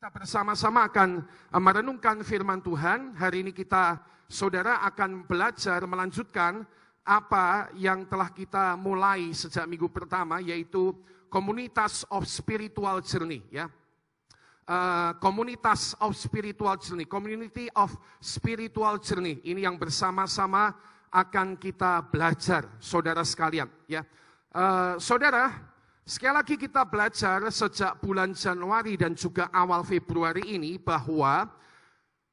Kita bersama-sama akan merenungkan firman Tuhan. Hari ini saudara akan belajar melanjutkan apa yang telah kita mulai sejak minggu pertama, yaitu Komunitas of Spiritual Journey. Komunitas of Spiritual Journey, Community of Spiritual Journey. Ini yang bersama-sama akan kita belajar, saudara sekalian. Saudara, sekali lagi kita belajar sejak bulan Januari dan juga awal Februari ini bahwa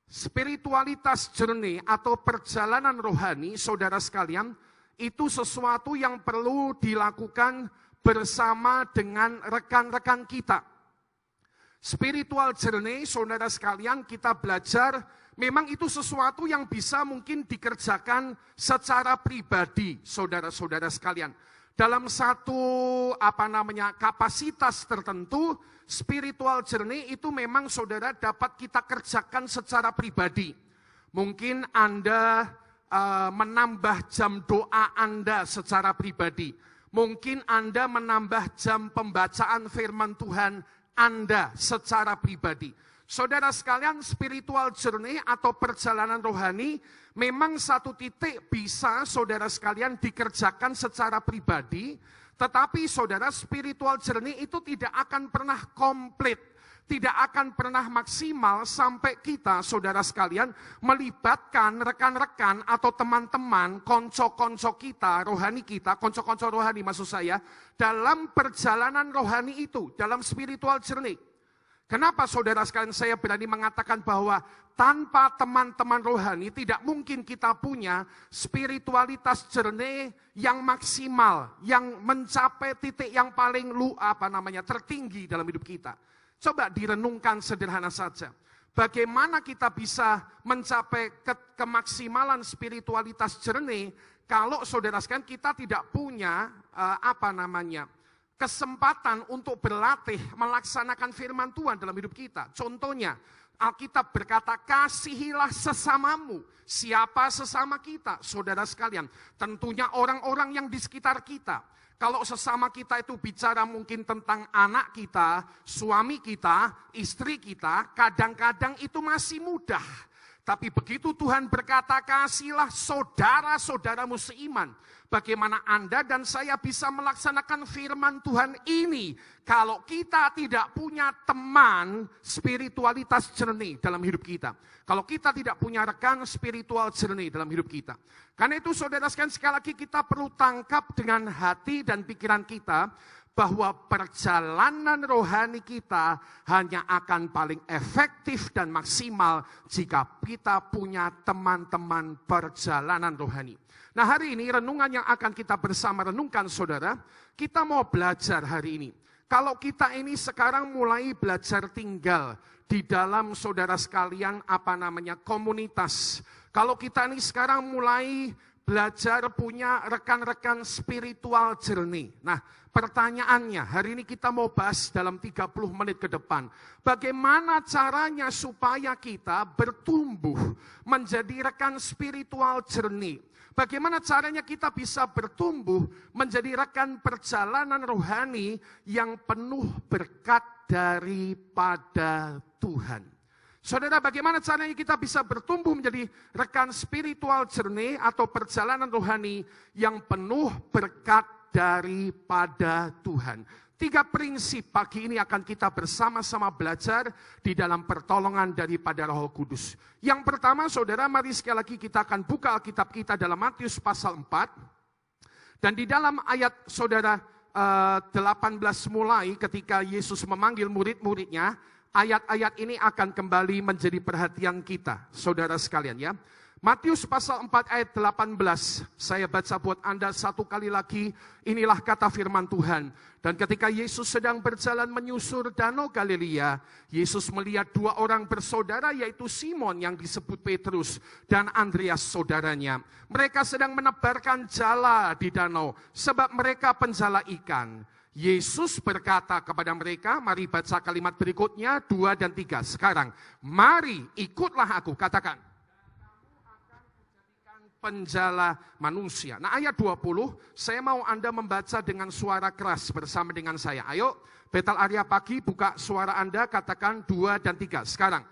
spiritualitas journey atau perjalanan rohani, saudara sekalian, itu sesuatu yang perlu dilakukan bersama dengan rekan-rekan kita. Spiritual journey, saudara sekalian, kita belajar memang itu sesuatu yang bisa mungkin dikerjakan secara pribadi, saudara-saudara sekalian. Dalam satu kapasitas tertentu, spiritual journey itu memang saudara dapat kita kerjakan secara pribadi. Mungkin Anda menambah jam doa Anda secara pribadi. Mungkin Anda menambah jam pembacaan firman Tuhan Anda secara pribadi. Saudara sekalian, spiritual journey atau perjalanan rohani memang satu titik bisa saudara sekalian dikerjakan secara pribadi, tetapi saudara, spiritual journey itu tidak akan pernah komplit, tidak akan pernah maksimal sampai kita saudara sekalian melibatkan rekan-rekan atau teman-teman, konco-konco kita, rohani kita, konco-konco rohani maksud saya, dalam perjalanan rohani itu, dalam spiritual journey. Kenapa saudara sekalian saya berani mengatakan bahwa tanpa teman-teman rohani tidak mungkin kita punya spiritualitas journey yang maksimal, yang mencapai titik yang paling tertinggi dalam hidup kita. Coba direnungkan sederhana saja. Bagaimana kita bisa mencapai kemaksimalan spiritualitas journey kalau saudara sekalian kita tidak punya kesempatan untuk berlatih melaksanakan firman Tuhan dalam hidup kita. Contohnya, Alkitab berkata, kasihilah sesamamu. Siapa sesama kita? Saudara sekalian, tentunya orang-orang yang di sekitar kita. Kalau sesama kita itu bicara mungkin tentang anak kita, suami kita, istri kita, kadang-kadang itu masih mudah. Tapi begitu Tuhan berkata, kasihilah saudara-saudaramu seiman. Bagaimana Anda dan saya bisa melaksanakan firman Tuhan ini kalau kita tidak punya teman spiritualitas journey dalam hidup kita. Kalau kita tidak punya rekan spiritual journey dalam hidup kita. Karena itu saudara sekalian, sekali lagi kita perlu tangkap dengan hati dan pikiran kita bahwa perjalanan rohani kita hanya akan paling efektif dan maksimal jika kita punya teman-teman perjalanan rohani. Nah, hari ini renungan yang akan kita bersama renungkan saudara, kita mau belajar hari ini. Kalau kita ini sekarang mulai belajar tinggal di dalam saudara sekalian komunitas. Kalau kita ini sekarang mulai belajar punya rekan-rekan spiritual journey. Nah, pertanyaannya, hari ini kita mau bahas dalam 30 menit ke depan. Bagaimana caranya supaya kita bertumbuh menjadi rekan spiritual journey? Bagaimana caranya kita bisa bertumbuh menjadi rekan perjalanan rohani yang penuh berkat daripada Tuhan? Saudara, bagaimana caranya kita bisa bertumbuh menjadi rekan spiritual journey atau perjalanan rohani yang penuh berkat daripada Tuhan? 3 prinsip pagi ini akan kita bersama-sama belajar di dalam pertolongan daripada Roh Kudus. Yang pertama, saudara, mari sekali lagi kita akan buka Alkitab kita dalam Matius pasal 4. Dan di dalam ayat saudara 18 mulai ketika Yesus memanggil murid-muridnya, ayat-ayat ini akan kembali menjadi perhatian kita, saudara sekalian ya. Matius pasal 4 ayat 18, saya baca buat Anda satu kali lagi, inilah kata firman Tuhan. Dan ketika Yesus sedang berjalan menyusur danau Galilea, Yesus melihat 2 orang bersaudara, yaitu Simon yang disebut Petrus dan Andreas saudaranya. Mereka sedang menebarkan jala di danau, sebab mereka penjala ikan. Yesus berkata kepada mereka, mari baca kalimat berikutnya, 2 dan 3. Sekarang, mari ikutlah aku, katakan. penjala manusia. Nah ayat 20, saya mau Anda membaca dengan suara keras bersama dengan saya. Ayo, Betel Area Pagi, buka suara Anda, katakan 2 dan 3. Sekarang.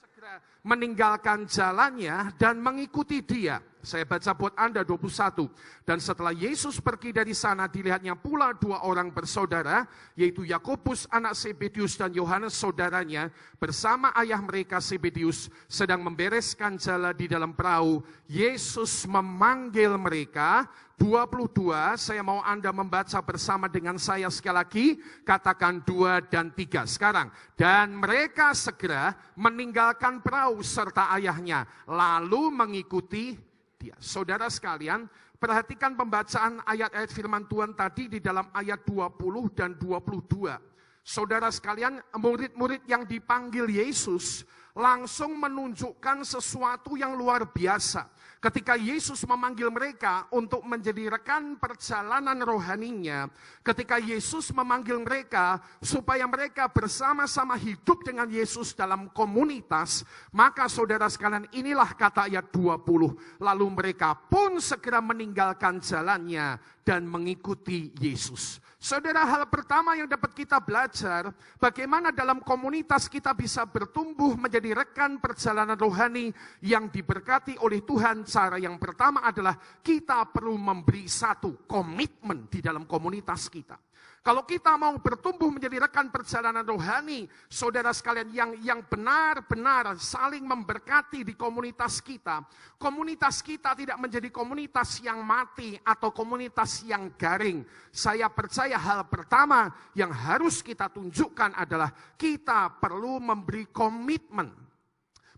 Segera meninggalkan jalannya dan mengikuti dia. Saya baca buat Anda 21. Dan setelah Yesus pergi dari sana, dilihatnya pula 2 orang bersaudara, yaitu Yakobus anak Zebedius dan Yohanes saudaranya, bersama ayah mereka Zebedius, sedang membereskan jala di dalam perahu. Yesus memanggil mereka. 22, saya mau Anda membaca bersama dengan saya sekali lagi, katakan 2 dan 3. Sekarang, dan mereka segera meninggalkan perahu serta ayahnya, lalu mengikuti dia. Saudara sekalian, perhatikan pembacaan ayat-ayat firman Tuhan tadi di dalam ayat 20 dan 22. Saudara sekalian, murid-murid yang dipanggil Yesus langsung menunjukkan sesuatu yang luar biasa. Ketika Yesus memanggil mereka untuk menjadi rekan perjalanan rohaninya, ketika Yesus memanggil mereka supaya mereka bersama-sama hidup dengan Yesus dalam komunitas, maka saudara sekalian inilah kata ayat 20. Lalu mereka pun segera meninggalkan jalannya dan mengikuti Yesus. Saudara, hal pertama yang dapat kita belajar, bagaimana dalam komunitas kita bisa bertumbuh menjadi rekan perjalanan rohani yang diberkati oleh Tuhan. Cara yang pertama adalah kita perlu memberi satu komitmen di dalam komunitas kita. Kalau kita mau bertumbuh menjadi rekan perjalanan rohani, saudara sekalian yang benar-benar saling memberkati di komunitas kita tidak menjadi komunitas yang mati atau komunitas yang garing. Saya percaya hal pertama yang harus kita tunjukkan adalah kita perlu memberi komitmen.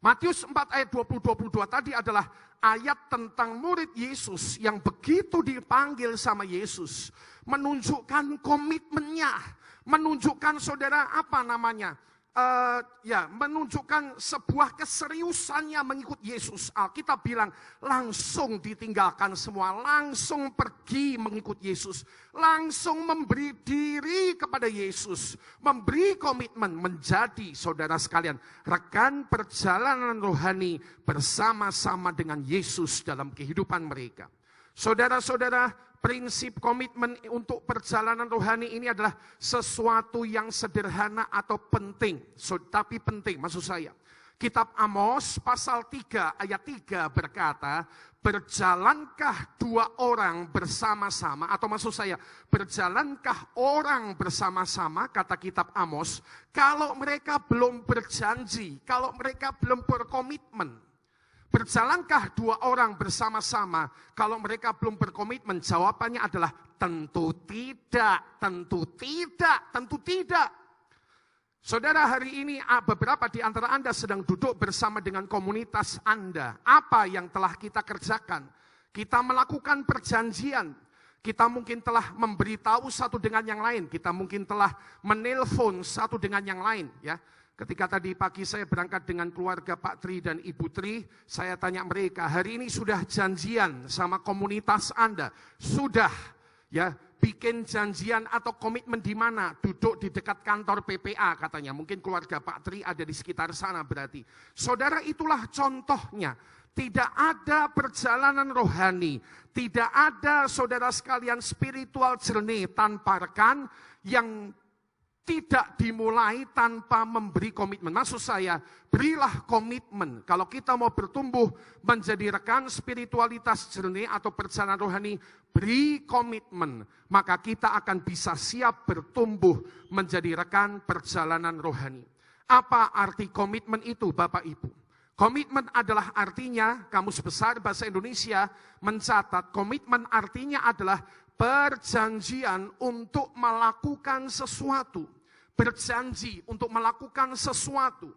Matius 4 ayat 20-22 tadi adalah ayat tentang murid Yesus yang begitu dipanggil sama Yesus. Menunjukkan komitmennya. Menunjukkan saudara menunjukkan sebuah keseriusannya mengikut Yesus. Alkitab bilang langsung ditinggalkan semua, langsung pergi mengikut Yesus, langsung memberi diri kepada Yesus, memberi komitmen menjadi saudara sekalian rekan perjalanan rohani bersama-sama dengan Yesus dalam kehidupan mereka. Saudara-saudara, prinsip komitmen untuk perjalanan rohani ini adalah sesuatu yang sederhana atau penting. Tapi penting maksud saya. Kitab Amos pasal 3 ayat 3 berkata, berjalankah 2 orang bersama-sama, atau maksud saya, berjalankah orang bersama-sama, kata kitab Amos, kalau mereka belum berjanji, kalau mereka belum berkomitmen. Berjalankah 2 orang bersama-sama kalau mereka belum berkomitmen? Jawabannya adalah tentu tidak, tentu tidak, tentu tidak. Saudara, hari ini beberapa di antara Anda sedang duduk bersama dengan komunitas Anda. Apa yang telah kita kerjakan? Kita melakukan perjanjian. Kita mungkin telah memberitahu satu dengan yang lain. Kita mungkin telah menelpon satu dengan yang lain, ya. Ketika tadi pagi saya berangkat dengan keluarga Pak Tri dan Ibu Tri, saya tanya mereka, hari ini sudah janjian sama komunitas Anda? Sudah, ya, bikin janjian atau komitmen di mana? Duduk di dekat kantor PPA katanya. Mungkin keluarga Pak Tri ada di sekitar sana berarti. Saudara, itulah contohnya. Tidak ada perjalanan rohani, tidak ada saudara sekalian spiritual journey tanpa rekan yang tidak dimulai tanpa memberi komitmen. Maksud saya, berilah komitmen. Kalau kita mau bertumbuh menjadi rekan spiritualitas jernih atau perjalanan rohani, beri komitmen. Maka kita akan bisa siap bertumbuh menjadi rekan perjalanan rohani. Apa arti komitmen itu, Bapak Ibu? Komitmen adalah artinya, Kamus Besar Bahasa Indonesia mencatat, komitmen artinya adalah perjanjian untuk melakukan sesuatu. Berjanji untuk melakukan sesuatu.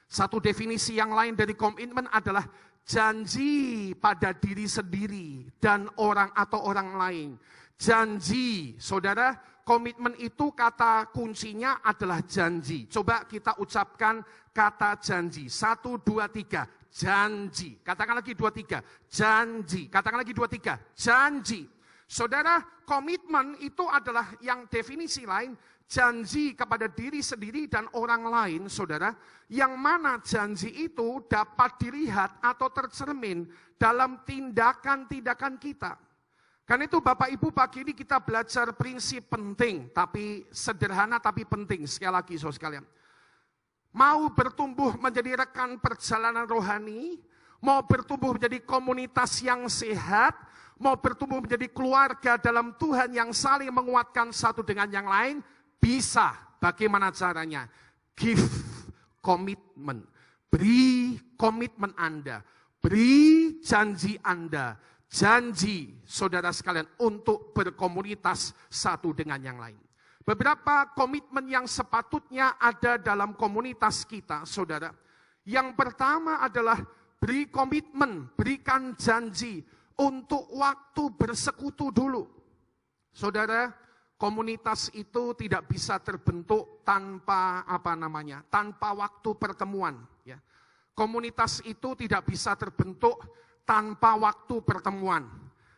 Satu definisi yang lain dari komitmen adalah janji pada diri sendiri dan orang atau orang lain. Janji, saudara, komitmen itu kata kuncinya adalah janji. Coba kita ucapkan kata janji. 1, 2, 3, janji. Katakan lagi 2, 3, janji. Katakan lagi 2, 3, janji. Saudara, komitmen itu adalah yang definisi lain, janji kepada diri sendiri dan orang lain, saudara, yang mana janji itu dapat dilihat atau tercermin dalam tindakan-tindakan kita. Karena itu Bapak Ibu, pagi ini kita belajar prinsip penting, tapi sederhana tapi penting. Sekali lagi saudara sekalian, mau bertumbuh menjadi rekan perjalanan rohani, mau bertumbuh menjadi komunitas yang sehat, mau bertumbuh menjadi keluarga dalam Tuhan yang saling menguatkan satu dengan yang lain, bisa. Bagaimana caranya? Give commitment. Beri komitmen Anda. Beri janji Anda. Janji saudara sekalian untuk berkomunitas satu dengan yang lain. Beberapa komitmen yang sepatutnya ada dalam komunitas kita, saudara. Yang pertama adalah beri komitmen, berikan janji untuk waktu bersekutu dulu. Saudara, komunitas itu tidak bisa terbentuk tanpa tanpa waktu pertemuan. Ya. Komunitas itu tidak bisa terbentuk tanpa waktu pertemuan.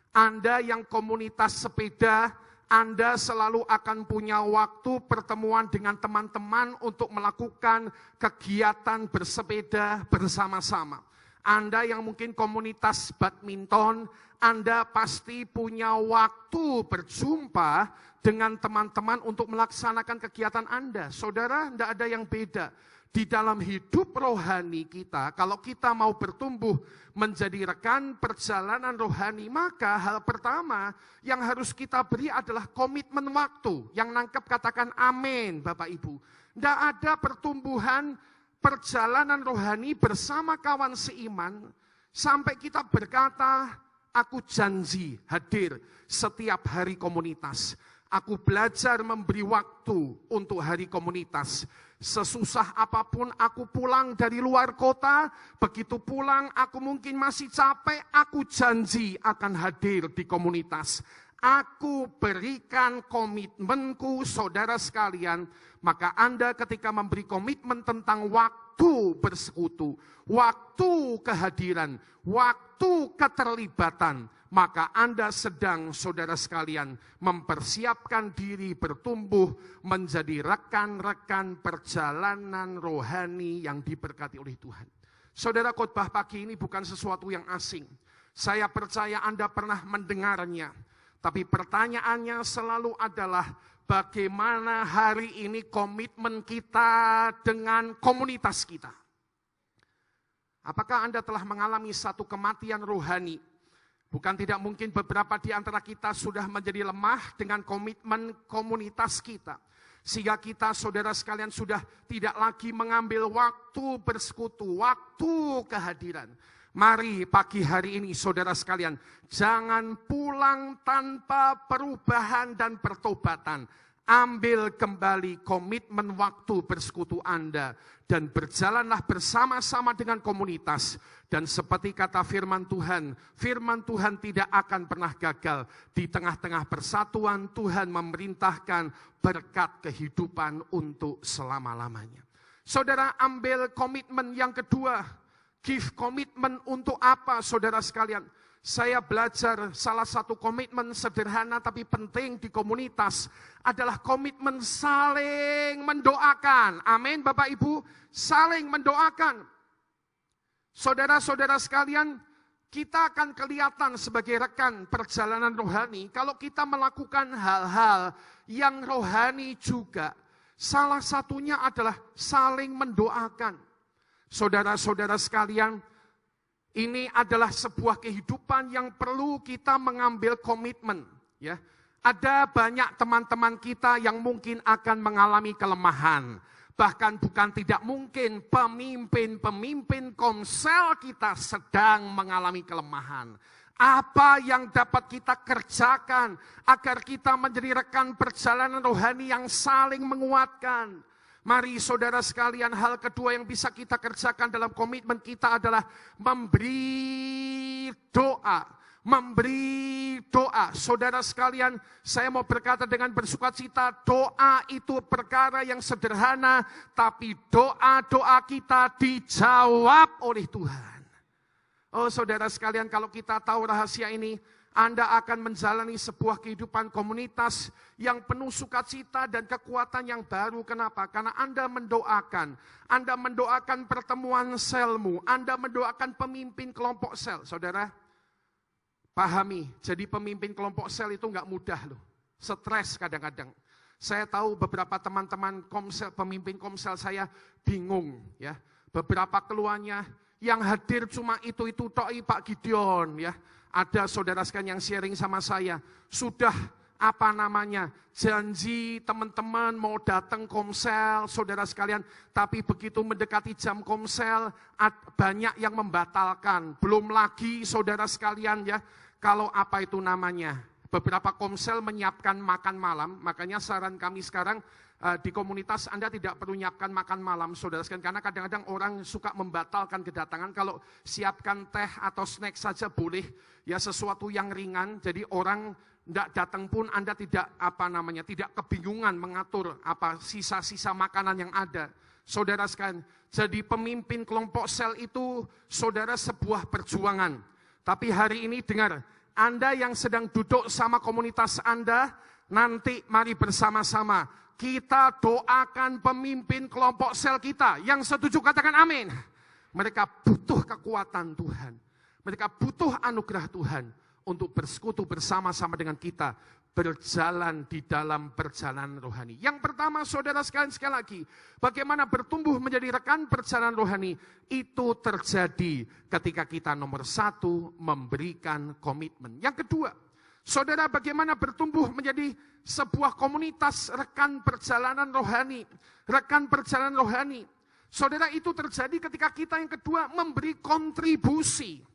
Anda yang komunitas sepeda, Anda selalu akan punya waktu pertemuan dengan teman-teman untuk melakukan kegiatan bersepeda bersama-sama. Anda yang mungkin komunitas badminton, Anda pasti punya waktu berjumpa dengan teman-teman untuk melaksanakan kegiatan Anda. Saudara, tidak ada yang beda. Di dalam hidup rohani kita, kalau kita mau bertumbuh menjadi rekan perjalanan rohani, maka hal pertama yang harus kita beri adalah komitmen waktu. Yang nangkep katakan amin, Bapak Ibu. Tidak ada pertumbuhan perjalanan rohani bersama kawan seiman sampai kita berkata, aku janji hadir setiap hari komunitas. Aku belajar memberi waktu untuk hari komunitas. Sesusah apapun aku pulang dari luar kota, begitu pulang aku mungkin masih capek, aku janji akan hadir di komunitas. Aku berikan komitmenku, saudara sekalian. Maka Anda ketika memberi komitmen tentang waktu bersekutu, waktu kehadiran, waktu keterlibatan, maka Anda sedang, saudara sekalian, mempersiapkan diri bertumbuh menjadi rekan-rekan perjalanan rohani yang diberkati oleh Tuhan. Saudara, khotbah pagi ini bukan sesuatu yang asing. Saya percaya Anda pernah mendengarnya. Tapi pertanyaannya selalu adalah bagaimana hari ini komitmen kita dengan komunitas kita. Apakah Anda telah mengalami satu kematian rohani? Bukan tidak mungkin beberapa di antara kita sudah menjadi lemah dengan komitmen komunitas kita. Sehingga kita, saudara sekalian, sudah tidak lagi mengambil waktu bersekutu, waktu kehadiran. Mari pagi hari ini, saudara sekalian, jangan pulang tanpa perubahan dan pertobatan. Ambil kembali komitmen waktu bersekutu Anda dan berjalanlah bersama-sama dengan komunitas. Dan seperti kata firman Tuhan tidak akan pernah gagal. Di tengah-tengah persatuan Tuhan memerintahkan berkat kehidupan untuk selama-lamanya. Saudara, ambil komitmen yang kedua. Give komitmen untuk apa, saudara sekalian? Saya belajar salah satu komitmen sederhana tapi penting di komunitas adalah komitmen saling mendoakan. Amin, Bapak Ibu, saling mendoakan. Saudara-saudara sekalian, kita akan kelihatan sebagai rekan perjalanan rohani kalau kita melakukan hal-hal yang rohani juga. Salah satunya adalah saling mendoakan. Saudara-saudara sekalian, ini adalah sebuah kehidupan yang perlu kita mengambil komitmen. Ya, ada banyak teman-teman kita yang mungkin akan mengalami kelemahan. Bahkan bukan tidak mungkin pemimpin-pemimpin komsel kita sedang mengalami kelemahan. Apa yang dapat kita kerjakan agar kita menjadi rekan perjalanan rohani yang saling menguatkan? Mari saudara sekalian, hal kedua yang bisa kita kerjakan dalam komitmen kita adalah memberi doa. Memberi doa. Saudara sekalian, saya mau berkata dengan bersukacita, doa itu perkara yang sederhana, tapi doa-doa kita dijawab oleh Tuhan. Oh saudara sekalian, kalau kita tahu rahasia ini, Anda akan menjalani sebuah kehidupan komunitas yang penuh sukacita dan kekuatan yang baru. Kenapa? Karena Anda mendoakan pertemuan selmu, Anda mendoakan pemimpin kelompok sel. Saudara, pahami, jadi pemimpin kelompok sel itu nggak mudah loh. Stres kadang-kadang. Saya tahu beberapa teman-teman komsel, pemimpin komsel saya bingung ya. Beberapa keluarnya yang hadir cuma itu to'i Pak Gideon ya. Ada saudara sekalian yang sharing sama saya, sudah janji teman-teman mau datang komsel, saudara sekalian, tapi begitu mendekati jam komsel, banyak yang membatalkan. Belum lagi saudara sekalian ya, kalau beberapa komsel menyiapkan makan malam, makanya saran kami sekarang di komunitas Anda tidak perlu menyiapkan makan malam, saudara sekalian, karena kadang-kadang orang suka membatalkan kedatangan. Kalau siapkan teh atau snack saja boleh, ya sesuatu yang ringan, jadi orang tidak datang pun Anda tidak kebingungan mengatur sisa-sisa makanan yang ada. Saudara sekalian, jadi pemimpin kelompok sel itu saudara sebuah perjuangan. Tapi hari ini dengar, Anda yang sedang duduk sama komunitas Anda, nanti mari bersama-sama kita doakan pemimpin kelompok sel kita. Yang setuju katakan amin. Mereka butuh kekuatan Tuhan. Mereka butuh anugerah Tuhan untuk bersekutu bersama-sama dengan kita, berjalan di dalam perjalanan rohani. Yang pertama saudara sekalian, sekali lagi, bagaimana bertumbuh menjadi rekan perjalanan rohani, itu terjadi ketika kita nomor satu, memberikan komitmen. Yang kedua, saudara, bagaimana bertumbuh menjadi sebuah komunitas rekan perjalanan rohani. Rekan perjalanan rohani. Saudara, itu terjadi ketika kita yang kedua memberi kontribusi.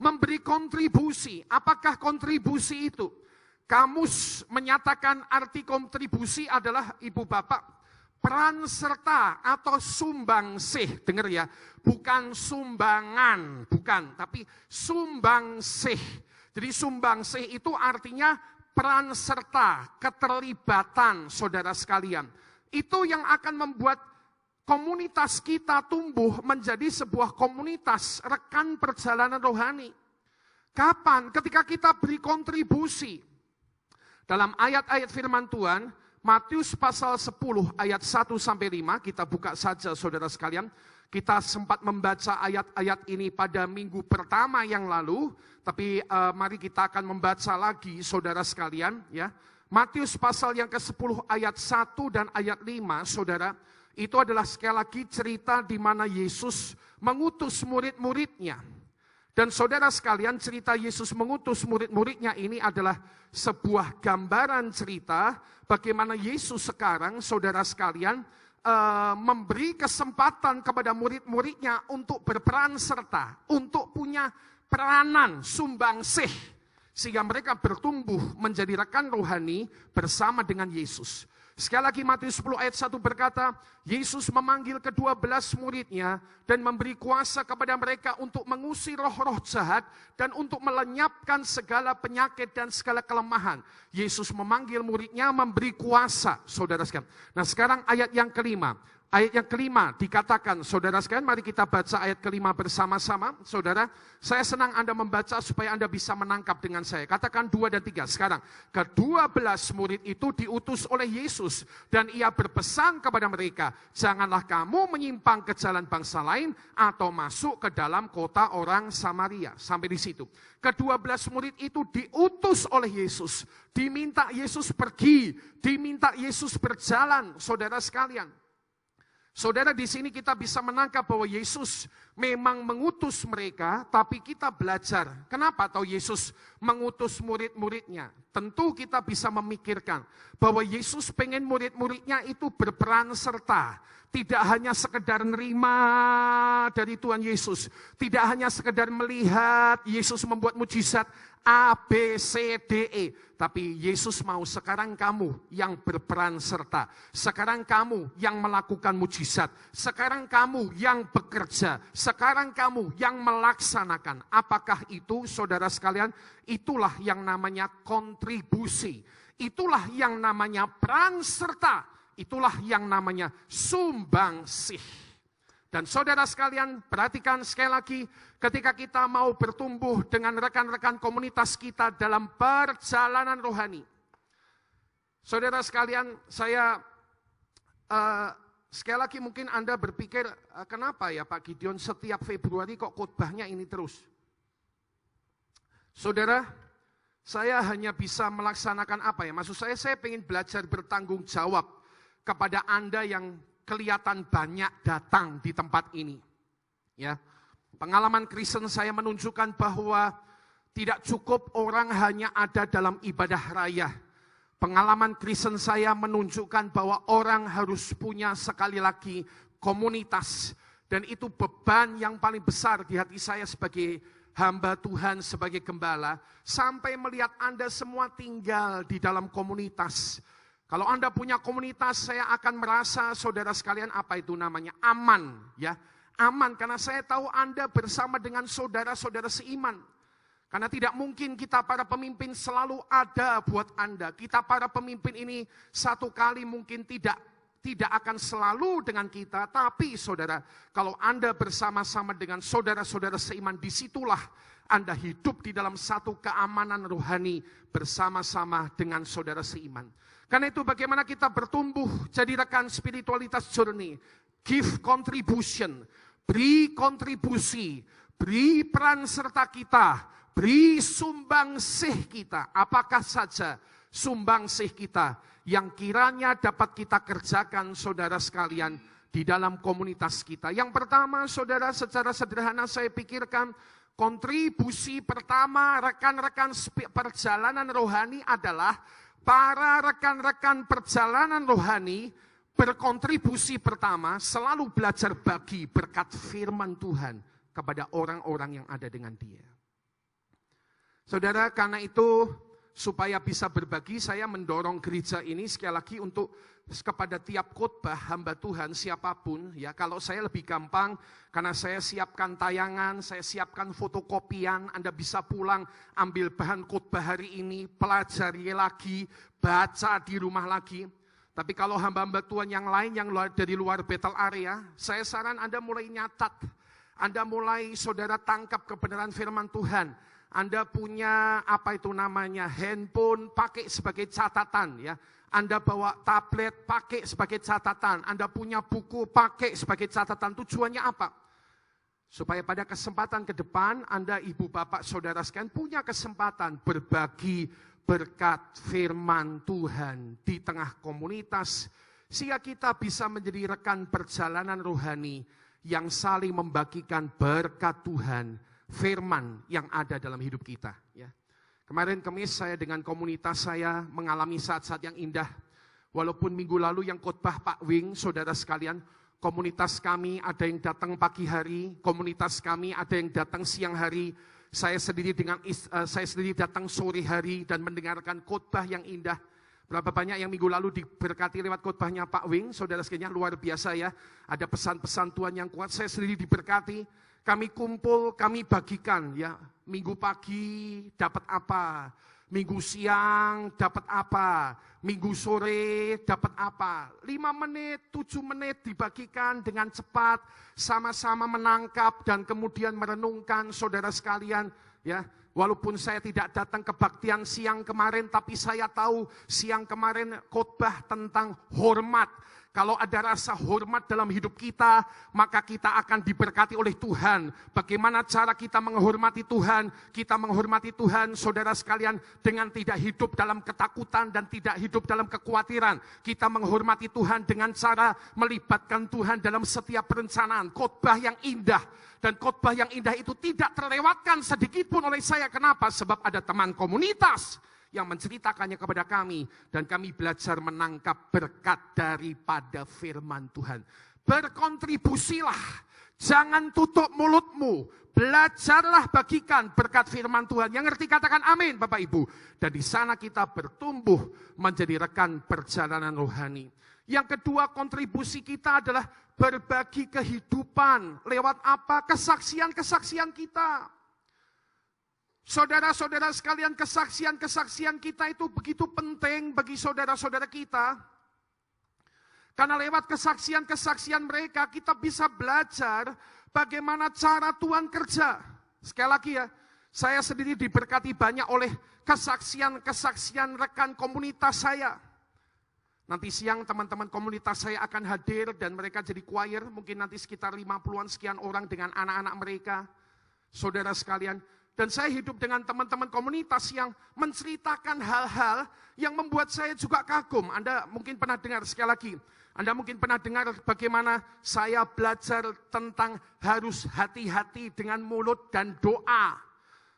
Memberi kontribusi. Apakah kontribusi itu? Kamus menyatakan arti kontribusi adalah ibu bapak, peran serta atau sumbangsih. Dengar ya, bukan sumbangan, bukan, tapi sumbangsih. Jadi sumbangsih itu artinya peran serta, keterlibatan saudara sekalian. Itu yang akan membuat komunitas kita tumbuh menjadi sebuah komunitas rekan perjalanan rohani. Kapan? Ketika kita beri kontribusi. Dalam ayat-ayat firman Tuhan, Matius pasal 10 ayat 1-5, kita buka saja saudara sekalian. Kita sempat membaca ayat-ayat ini pada minggu pertama yang lalu, tapi mari kita akan membaca lagi saudara sekalian. Ya. Matius pasal yang ke-10 ayat 1 dan ayat 5, saudara, itu adalah sekali lagi cerita di mana Yesus mengutus murid-muridnya. Dan saudara sekalian, cerita Yesus mengutus murid-muridnya ini adalah sebuah gambaran cerita bagaimana Yesus sekarang, saudara sekalian, memberi kesempatan kepada murid-muridnya untuk berperan serta, untuk punya peranan sumbangsih, sehingga mereka bertumbuh menjadi rekan rohani bersama dengan Yesus. Sekali lagi Matius 10 ayat 1 berkata, Yesus memanggil ke-12 muridnya dan memberi kuasa kepada mereka untuk mengusir roh-roh jahat dan untuk melenyapkan segala penyakit dan segala kelemahan. Yesus memanggil muridnya, memberi kuasa, saudara sekalian. Nah sekarang ayat yang kelima. Ayat yang kelima dikatakan, saudara sekalian, mari kita baca ayat kelima bersama-sama. Saudara, saya senang Anda membaca supaya Anda bisa menangkap dengan saya. Katakan 2 dan 3. Sekarang, ke-12 murid itu diutus oleh Yesus. Dan ia berpesan kepada mereka, janganlah kamu menyimpang ke jalan bangsa lain atau masuk ke dalam kota orang Samaria. Sampai di situ. Ke-12 murid itu diutus oleh Yesus. Diminta Yesus pergi. Diminta Yesus berjalan, saudara sekalian. Saudara, di sini kita bisa menangkap bahwa Yesus memang mengutus mereka, tapi kita belajar. Kenapa tahu Yesus mengutus murid-muridnya? Tentu kita bisa memikirkan bahwa Yesus pengen murid-muridnya itu berperan serta. Tidak hanya sekedar nerima dari Tuhan Yesus. Tidak hanya sekedar melihat Yesus membuat mujizat A, B, C, D, E. Tapi Yesus mau sekarang kamu yang berperan serta. Sekarang kamu yang melakukan mujizat. Sekarang kamu yang bekerja. Sekarang kamu yang melaksanakan. Apakah itu saudara sekalian? Itulah yang namanya kontribusi. Itulah yang namanya peran serta. Itulah yang namanya sumbangsih. Dan saudara sekalian, perhatikan sekali lagi, ketika kita mau bertumbuh dengan rekan-rekan komunitas kita dalam perjalanan rohani. Saudara sekalian, saya sekali lagi mungkin Anda berpikir, kenapa ya Pak Gideon setiap Februari kok khotbahnya ini terus? Saudara, saya hanya bisa melaksanakan apa ya? Maksud saya ingin belajar bertanggung jawab kepada Anda yang kelihatan banyak datang di tempat ini. Ya, pengalaman Kristen saya menunjukkan bahwa tidak cukup orang hanya ada dalam ibadah raya. Pengalaman Kristen saya menunjukkan bahwa orang harus punya sekali lagi komunitas. Dan itu beban yang paling besar di hati saya sebagai hamba Tuhan, sebagai gembala. Sampai melihat Anda semua tinggal di dalam komunitas. Kalau Anda punya komunitas, saya akan merasa saudara sekalian apa itu namanya? Aman. Ya, aman karena saya tahu Anda bersama dengan saudara-saudara seiman. Karena tidak mungkin kita para pemimpin selalu ada buat Anda. Kita para pemimpin ini satu kali mungkin tidak akan selalu dengan kita. Tapi saudara, kalau Anda bersama-sama dengan saudara-saudara seiman, disitulah Anda hidup di dalam satu keamanan rohani bersama-sama dengan saudara seiman. Karena itu bagaimana kita bertumbuh jadi rekan spiritualitas journey. Give contribution, beri kontribusi, beri peran serta kita, beri sumbangsih kita. Apakah saja sumbangsih kita yang kiranya dapat kita kerjakan saudara sekalian di dalam komunitas kita. Yang pertama saudara, secara sederhana saya pikirkan kontribusi pertama rekan-rekan perjalanan rohani adalah para rekan-rekan perjalanan rohani berkontribusi pertama selalu belajar bagi berkat firman Tuhan kepada orang-orang yang ada dengan dia. Saudara, karena itu supaya bisa berbagi, saya mendorong gereja ini sekali lagi untuk kepada tiap khotbah hamba Tuhan siapapun, ya kalau saya lebih gampang karena saya siapkan tayangan, saya siapkan fotokopian, Anda bisa pulang ambil bahan khotbah hari ini, pelajari lagi, baca di rumah lagi. Tapi kalau hamba-hamba Tuhan yang lain yang dari luar Bethel area, saya saran Anda mulai nyatat, Anda mulai saudara tangkap kebenaran firman Tuhan. Anda punya apa itu namanya handphone, pakai sebagai catatan ya. Anda bawa tablet, pakai sebagai catatan. Anda punya buku, pakai sebagai catatan. Tujuannya apa? Supaya pada kesempatan ke depan, Anda, ibu, bapak, saudara sekalian punya kesempatan berbagi berkat firman Tuhan di tengah komunitas. Sehingga kita bisa menjadi rekan perjalanan rohani yang saling membagikan berkat Tuhan, firman yang ada dalam hidup kita. Ya. Kemarin Kamis saya dengan komunitas saya mengalami saat-saat yang indah. Walaupun minggu lalu yang khotbah Pak Wing, saudara sekalian, komunitas kami ada yang datang pagi hari, komunitas kami ada yang datang siang hari. Saya sendiri datang sore hari dan mendengarkan khotbah yang indah. Berapa banyak yang minggu lalu diberkati lewat khotbahnya Pak Wing, saudara sekalian, luar biasa ya. Ada pesan-pesan Tuhan yang kuat, saya sendiri diberkati. Kami kumpul, kami bagikan ya. Minggu pagi dapat apa? Minggu siang dapat apa? Minggu sore dapat apa? 5 menit, 7 menit dibagikan dengan cepat, sama-sama menangkap dan kemudian merenungkan saudara sekalian ya. Walaupun saya tidak datang kebaktian siang kemarin, tapi saya tahu siang kemarin khotbah tentang hormat. Kalau ada rasa hormat dalam hidup kita, maka kita akan diberkati oleh Tuhan. Bagaimana cara kita menghormati Tuhan? Kita menghormati Tuhan, saudara sekalian, dengan tidak hidup dalam ketakutan dan tidak hidup dalam kekhawatiran. Kita menghormati Tuhan dengan cara melibatkan Tuhan dalam setiap perencanaan. Khotbah yang indah. Dan khotbah yang indah itu tidak terlewatkan sedikit pun oleh saya. Kenapa? Sebab ada teman komunitas yang menceritakannya kepada kami. Dan kami belajar menangkap berkat daripada firman Tuhan. Berkontribusilah. Jangan tutup mulutmu. Belajarlah bagikan berkat firman Tuhan. Yang ngerti katakan amin Bapak Ibu. Dan di sana kita bertumbuh menjadi rekan perjalanan rohani. Yang kedua, kontribusi kita adalah berbagi kehidupan. Lewat apa? Kesaksian-kesaksian kita. Saudara-saudara sekalian, kesaksian-kesaksian kita itu begitu penting bagi saudara-saudara kita. Karena lewat kesaksian-kesaksian mereka kita bisa belajar bagaimana cara Tuhan kerja. Sekali lagi ya, saya sendiri diberkati banyak oleh kesaksian-kesaksian rekan komunitas saya. Nanti siang teman-teman komunitas saya akan hadir dan mereka jadi choir, mungkin nanti sekitar 50-an sekian orang dengan anak-anak mereka, saudara sekalian. Dan saya hidup dengan teman-teman komunitas yang menceritakan hal-hal yang membuat saya juga kagum. Anda mungkin pernah dengar, sekali lagi, Anda mungkin pernah dengar bagaimana saya belajar tentang harus hati-hati dengan mulut dan doa.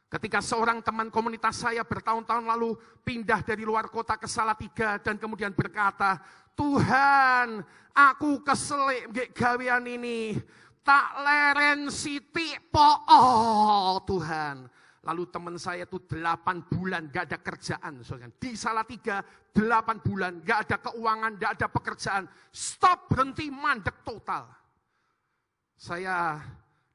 Ketika seorang teman komunitas saya bertahun-tahun lalu pindah dari luar kota ke Salatiga dan kemudian berkata, Tuhan, aku keselek gawean ini, tak leren sitik po, oh Tuhan. Lalu teman saya itu 8 bulan gak ada kerjaan. Di Salatiga 8 bulan gak ada keuangan, gak ada pekerjaan. Stop, berhenti, mandek total. Saya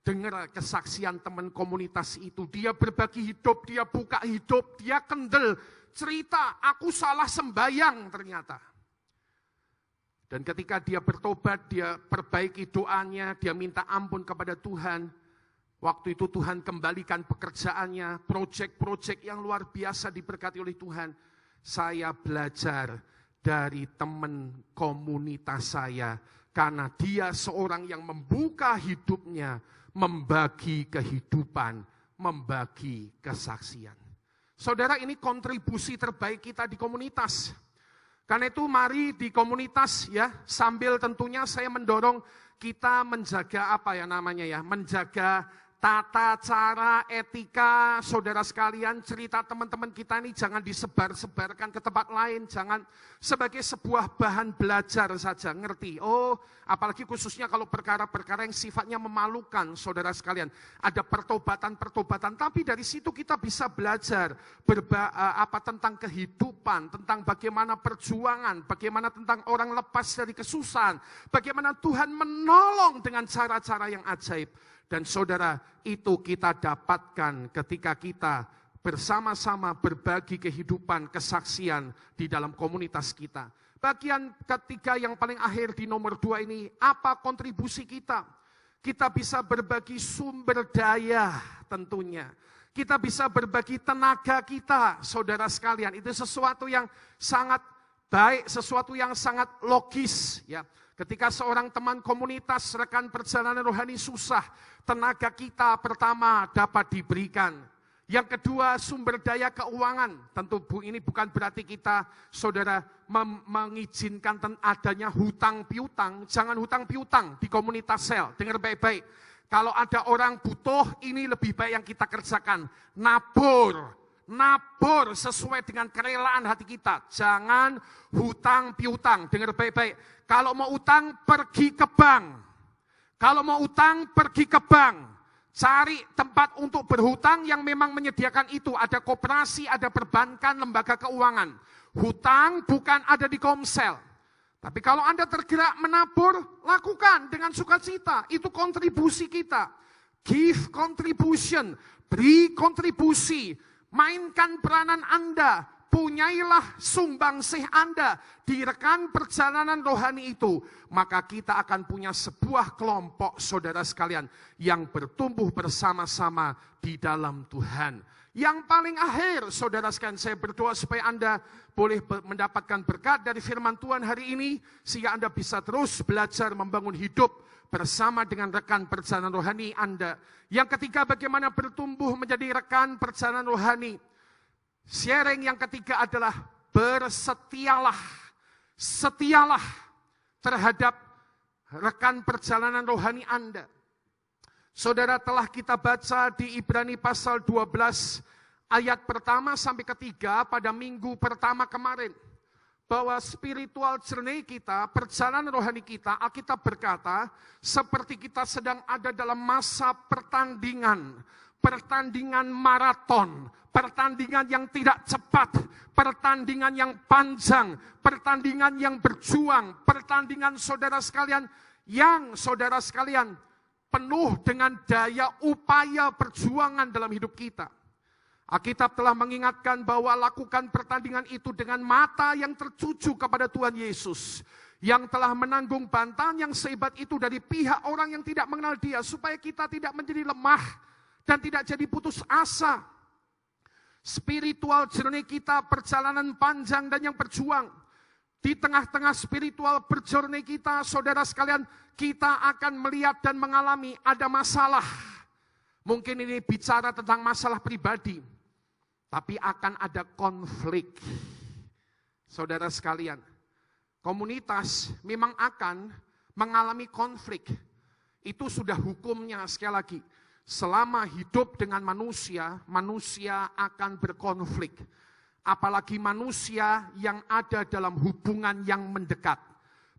dengar kesaksian teman komunitas itu. Dia berbagi hidup, dia buka hidup, dia kendel. Cerita, aku salah sembayang ternyata. Dan ketika dia bertobat, dia perbaiki doanya, dia minta ampun kepada Tuhan. Waktu itu Tuhan kembalikan pekerjaannya, proyek-proyek yang luar biasa diberkati oleh Tuhan. Saya belajar dari teman komunitas saya, karena dia seorang yang membuka hidupnya, membagi kehidupan, membagi kesaksian. Saudara, ini kontribusi terbaik kita di komunitas. Karena itu mari di komunitas ya, sambil tentunya saya mendorong kita menjaga menjaga tata cara, etika, saudara sekalian, cerita teman-teman kita ini jangan disebar-sebarkan ke tempat lain, jangan sebagai sebuah bahan belajar saja, ngerti? Oh, apalagi khususnya kalau perkara-perkara yang sifatnya memalukan, saudara sekalian, ada pertobatan-pertobatan, tapi dari situ kita bisa belajar tentang kehidupan, tentang bagaimana perjuangan, bagaimana tentang orang lepas dari kesusahan, bagaimana Tuhan menolong dengan cara-cara yang ajaib. Dan saudara, itu kita dapatkan ketika kita bersama-sama berbagi kehidupan, kesaksian di dalam komunitas kita. Bagian ketiga yang paling akhir di nomor 2 ini, apa kontribusi kita? Kita bisa berbagi sumber daya tentunya. Kita bisa berbagi tenaga kita, saudara sekalian. Itu sesuatu yang sangat baik, sesuatu yang sangat logis, ya. Ketika seorang teman komunitas, rekan perjalanan rohani susah, tenaga kita pertama dapat diberikan. Yang kedua, sumber daya keuangan. Tentu ini bukan berarti kita, saudara, mengizinkan adanya hutang piutang. Jangan hutang piutang di komunitas sel. Dengar baik-baik. Kalau ada orang butuh, ini lebih baik yang kita kerjakan. Nabur sesuai dengan kerelaan hati kita. Jangan hutang piutang. Dengar baik-baik. Kalau mau utang, pergi ke bank. Kalau mau utang, pergi ke bank. Cari tempat untuk berhutang yang memang menyediakan itu. Ada koperasi, ada perbankan, lembaga keuangan. Hutang bukan ada di Komsel. Tapi kalau Anda tergerak menabur, lakukan dengan sukacita. Itu kontribusi kita. Give contribution, beri kontribusi. Mainkan peranan Anda. Punyailah sumbangsih Anda di rekan perjalanan rohani itu. Maka kita akan punya sebuah kelompok saudara sekalian yang bertumbuh bersama-sama di dalam Tuhan. Yang paling akhir saudara sekalian, saya berdoa supaya Anda boleh mendapatkan berkat dari firman Tuhan hari ini. Sehingga Anda bisa terus belajar membangun hidup bersama dengan rekan perjalanan rohani Anda. Yang ketiga, bagaimana bertumbuh menjadi rekan perjalanan rohani. Sharing yang ketiga adalah bersetialah. Setialah terhadap rekan perjalanan rohani Anda. Saudara, telah kita baca di Ibrani pasal 12 ayat pertama sampai ketiga pada minggu pertama kemarin. Bahwa spiritual journey kita, perjalanan rohani kita, Alkitab berkata, seperti kita sedang ada dalam masa pertandingan. Pertandingan maraton, pertandingan yang tidak cepat, pertandingan yang panjang, pertandingan yang berjuang, pertandingan saudara sekalian yang saudara sekalian penuh dengan daya upaya perjuangan dalam hidup kita. Alkitab telah mengingatkan bahwa lakukan pertandingan itu dengan mata yang tertuju kepada Tuhan Yesus. yang telah menanggung bantahan yang sehebat itu dari pihak orang yang tidak mengenal Dia, supaya kita tidak menjadi lemah dan tidak jadi putus asa. Spiritual journey kita perjalanan panjang dan yang berjuang. Di tengah-tengah spiritual journey kita, saudara sekalian, kita akan melihat dan mengalami ada masalah. Mungkin ini bicara tentang masalah pribadi, tapi akan ada konflik. Saudara sekalian, komunitas memang akan mengalami konflik. Itu sudah hukumnya. Sekali lagi, selama hidup dengan manusia, manusia akan berkonflik. Apalagi manusia yang ada dalam hubungan yang mendekat.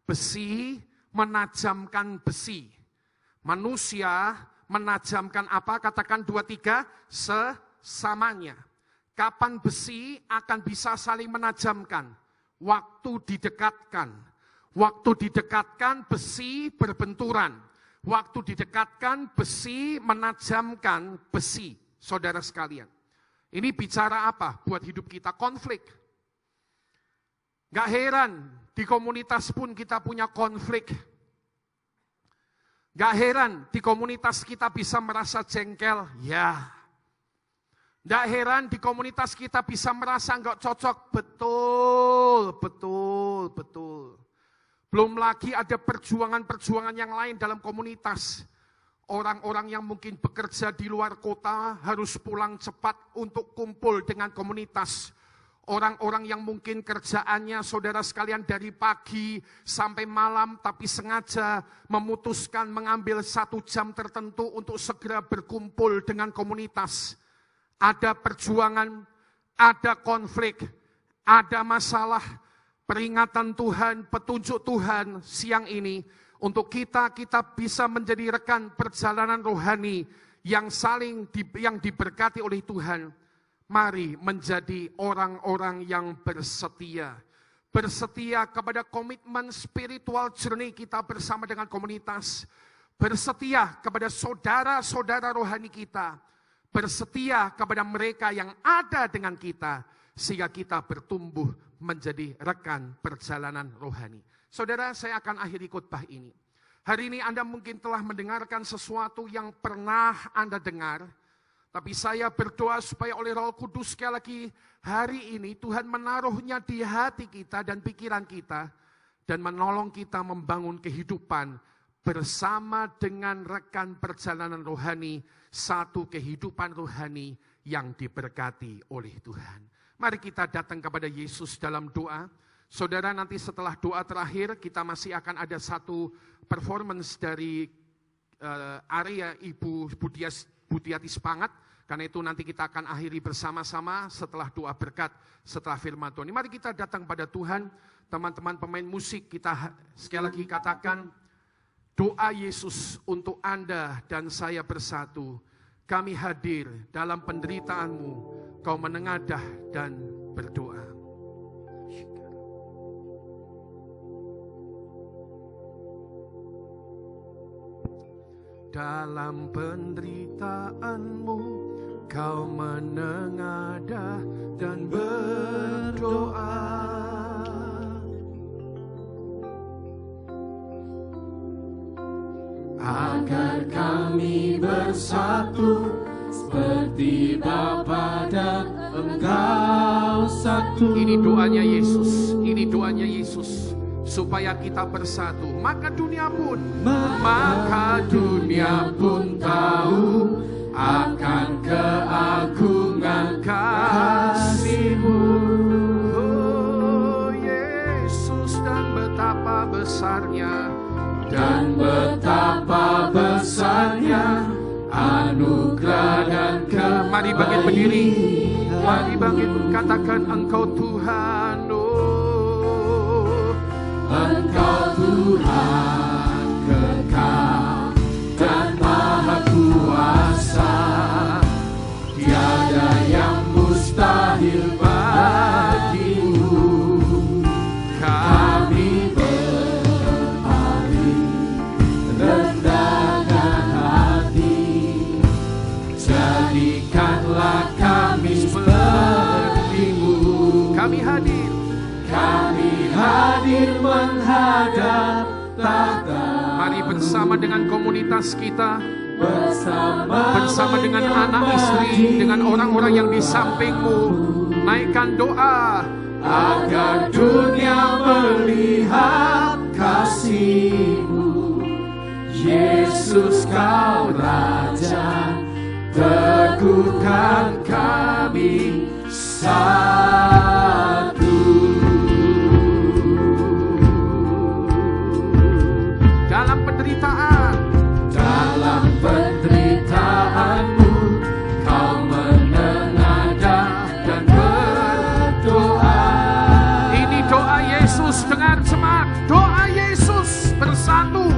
Besi menajamkan besi. Manusia menajamkan apa? Katakan 2, 3, sesamanya. Kapan besi akan bisa saling menajamkan? Waktu didekatkan. Waktu didekatkan, besi berbenturan. Waktu didekatkan, besi menajamkan besi. Saudara sekalian, ini bicara apa? Buat hidup kita konflik. Gak heran, di komunitas pun kita punya konflik. Gak heran, di komunitas kita bisa merasa jengkel. Ya. Gak heran, di komunitas kita bisa merasa gak cocok. Betul. Belum lagi ada perjuangan-perjuangan yang lain dalam komunitas. Orang-orang yang mungkin bekerja di luar kota harus pulang cepat untuk kumpul dengan komunitas. Orang-orang yang mungkin kerjaannya, saudara sekalian, dari pagi sampai malam, tapi sengaja memutuskan mengambil 1 jam tertentu untuk segera berkumpul dengan komunitas. Ada perjuangan, ada konflik, ada masalah. Peringatan Tuhan, petunjuk Tuhan siang ini, untuk kita bisa menjadi rekan perjalanan rohani yang yang diberkati oleh Tuhan. Mari menjadi orang-orang yang bersetia. Bersetia kepada komitmen spiritual journey kita bersama dengan komunitas. Bersetia kepada saudara-saudara rohani kita. Bersetia kepada mereka yang ada dengan kita. Sehingga kita bertumbuh menjadi rekan perjalanan rohani. Saudara, saya akan akhiri khotbah ini. Hari ini Anda mungkin telah mendengarkan sesuatu yang pernah Anda dengar. Tapi saya berdoa supaya oleh Roh Kudus sekali lagi hari ini Tuhan menaruhnya di hati kita dan pikiran kita. Dan menolong kita membangun kehidupan bersama dengan rekan perjalanan rohani. Satu kehidupan rohani yang diberkati oleh Tuhan. Mari kita datang kepada Yesus dalam doa. Saudara, nanti setelah doa terakhir kita masih akan ada satu performance dari area Ibu Budiati Sepangat. Karena itu nanti kita akan akhiri bersama-sama setelah doa berkat, setelah firman Tuhan. Mari kita datang pada Tuhan. Teman-teman pemain musik, kita sekali lagi katakan doa Yesus untuk Anda dan saya bersatu. Kami hadir dalam penderitaanmu, kau menengadah dan berdoa. Dalam penderitaanmu, kau menengadah dan berdoa. Agar kami bersatu, seperti Bapa dan Engkau satu. Ini doanya Yesus, ini doanya Yesus. Supaya kita bersatu, maka dunia pun tahu akan keagungan kasih-Mu. Oh Yesus, dan betapa besarnya anugerah dan Mari bangkit berdiri, mari bangkit katakan Engkau Tuhan. Engkau Tuhan kekal dan maha kuasa, tiada yang mustahil bagimu. Kami berpaling rendahkan hati, jadikanlah kami seperti-Mu. Kami hadir menghadap Mari bersama dengan komunitas kita, bersama dengan anak istri, dengan orang-orang yang di sampingmu, naikkan doa agar dunia melihat kasih-Mu. Yesus, Kau Raja, teguhkan kami satu. Dalam penderitaanmu, Kau menengadah dan berdoa. Ini doa Yesus, dengar jemaat, doa Yesus bersatu.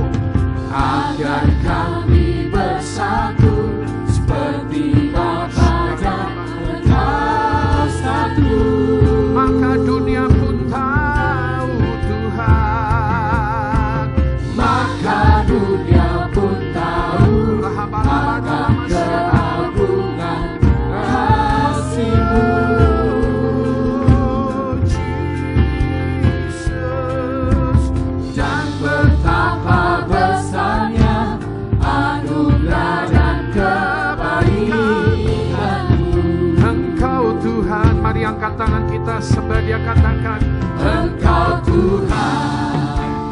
Agar kami bersatu seperti Bapa dan Engkau satu. Maka dunia pun tahu Tuhan, maka dunia pun tahu akan keagungan kasih-Mu. Yesus, dan betapa besarnya anugerah dan kebaikan-Mu. Engkau Tuhan, mari angkat tangan kita sambil dia katakan, Engkau Tuhan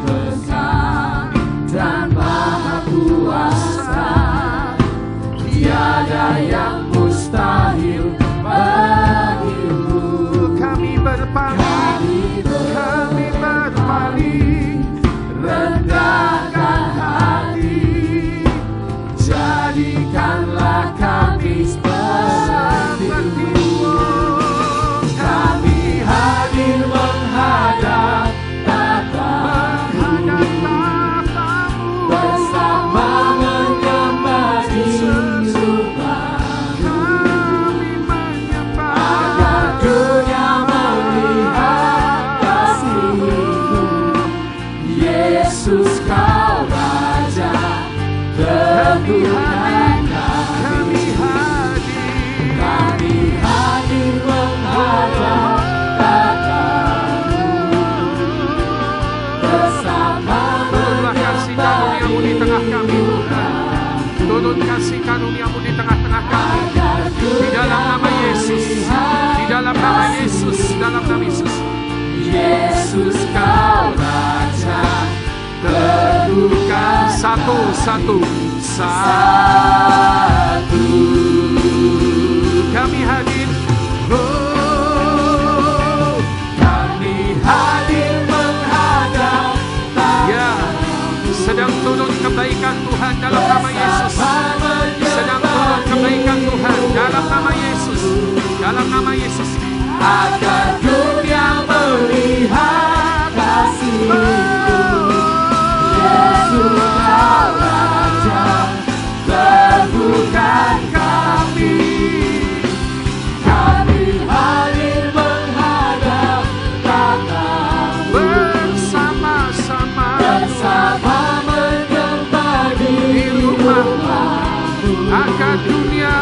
besar dan maha kuasa, tiada yang mustahil bagimu. Kami berpaling, rendahkan hati, jadikanlah kami seperti-Mu. Kami hadir menghadap tahta-Mu, bersama menyembah di rumah. Kami menyembah agar dunia melihat kasih-Mu. Yesus, Kau Raja, teguhkan kami hadir menghadap tahta-Mu, bersama menyembah di tengah kami, Tuhan. Turun kasih karunia-Mu di tengah-tengah kami, di dalam nama Yesus, di dalam nama Yesus, dalam nama Yesus. Yesus, Kau Raja, teguhkan satu. Kami hadir, kami hadir menghadap. Ya, sedang turun kebaikan Tuhan dalam nama Yesus. Sedang turun kebaikan Tuhan dalam nama Yesus. Dalam nama Yesus. Agar dunia melihat kasih-Mu. Yesus, Kau Raja, teguhkan kami. Kami hadir menghadap tahta-Mu, bersama-sama menyembah di rumah-Mu. Agar dunia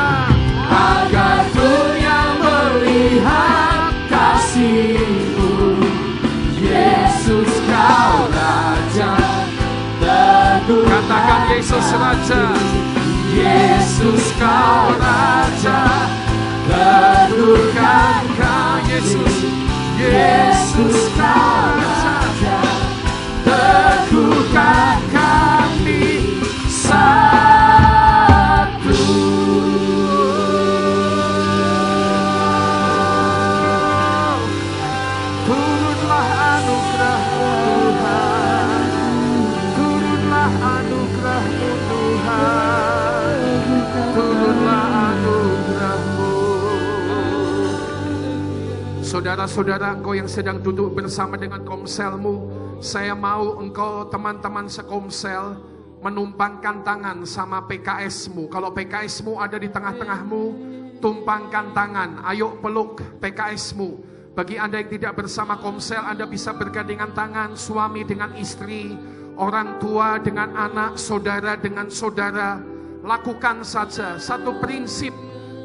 melihat kasih-Mu. Yesus, Kau Raja, katakan Yesus Raja. Yesus, Kau Raja, teguhkan kami. Yesus, Kau Raja, teguhkan kami satu. Turunlah anugerah-Mu Tuhan, turunlah anugerah-Mu Tuhan, turunlah anugerah-Mu. Saudara-saudara, engkau yang sedang duduk bersama dengan komselmu, saya mau engkau teman-teman sekomsel menumpangkan tangan sama PKS-mu. Kalau PKS-mu ada di tengah-tengahmu, tumpangkan tangan, ayo peluk PKS-mu. Bagi Anda yang tidak bersama komsel, Anda bisa bergandengan tangan, suami dengan istri, orang tua dengan anak, saudara dengan saudara. Lakukan saja satu prinsip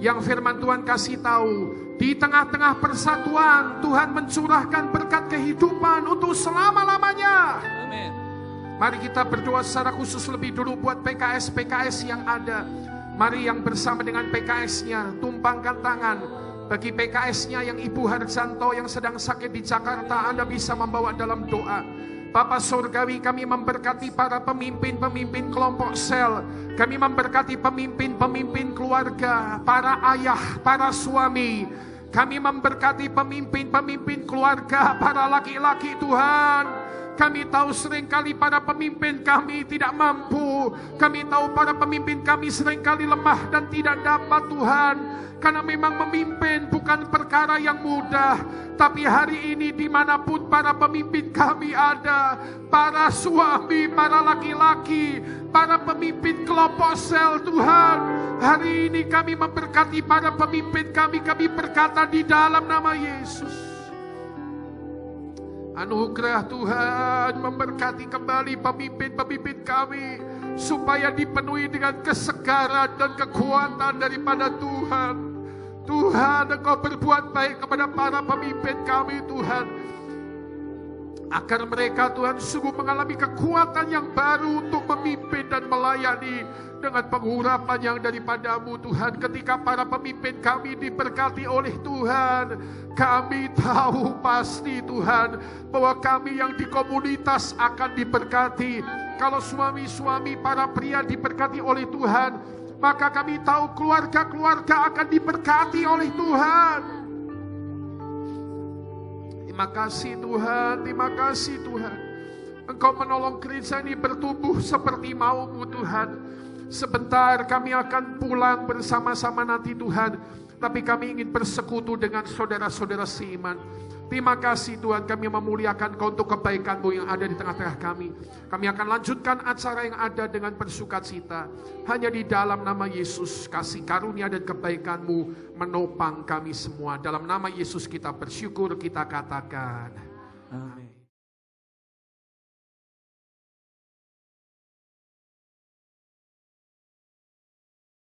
yang firman Tuhan kasih tahu. Di tengah-tengah persatuan, Tuhan mencurahkan berkat kehidupan untuk selama-lamanya. Amin. Mari kita berdoa secara khusus lebih dulu buat PKS yang ada. Mari yang bersama dengan PKS-nya tumpangkan tangan. Bagi PKS-nya yang Ibu Harjanto yang sedang sakit di Jakarta, Anda bisa membawa dalam doa. Bapa Surgawi, kami memberkati para pemimpin-pemimpin kelompok sel. Kami memberkati pemimpin-pemimpin keluarga, para ayah, para suami. Kami memberkati pemimpin-pemimpin keluarga, para laki-laki Tuhan. Kami tahu seringkali para pemimpin kami tidak mampu. Kami tahu para pemimpin kami seringkali lemah dan tidak dapat Tuhan. Karena memang memimpin bukan perkara yang mudah. Tapi hari ini dimanapun para pemimpin kami ada, para suami, para laki-laki, para pemimpin kelompok sel Tuhan. Hari ini kami memberkati para pemimpin kami berkata di dalam nama Yesus. Anugerah Tuhan memberkati kembali pemimpin-pemimpin kami, supaya dipenuhi dengan kesegaran dan kekuatan daripada Tuhan. Tuhan, Engkau berbuat baik kepada para pemimpin kami Tuhan, agar mereka Tuhan sungguh mengalami kekuatan yang baru untuk memimpin dan melayani dengan pengurapan yang daripadamu Tuhan. Ketika para pemimpin kami diberkati oleh Tuhan, kami tahu pasti Tuhan bahwa kami yang di komunitas akan diberkati. Kalau suami-suami para pria diberkati oleh Tuhan, maka kami tahu keluarga-keluarga akan diberkati oleh Tuhan. Terima kasih Tuhan, terima kasih Tuhan. Engkau menolong gereja ini bertumbuh seperti maumu Tuhan. Sebentar kami akan pulang bersama-sama nanti Tuhan, tapi kami ingin bersekutu dengan saudara-saudara seiman. Terima kasih Tuhan, kami memuliakan Kau untuk kebaikan-Mu yang ada di tengah-tengah kami. Kami akan lanjutkan acara yang ada dengan bersukacita. Hanya di dalam nama Yesus, kasih karunia dan kebaikan-Mu menopang kami semua. Dalam nama Yesus kita bersyukur, kita katakan amin.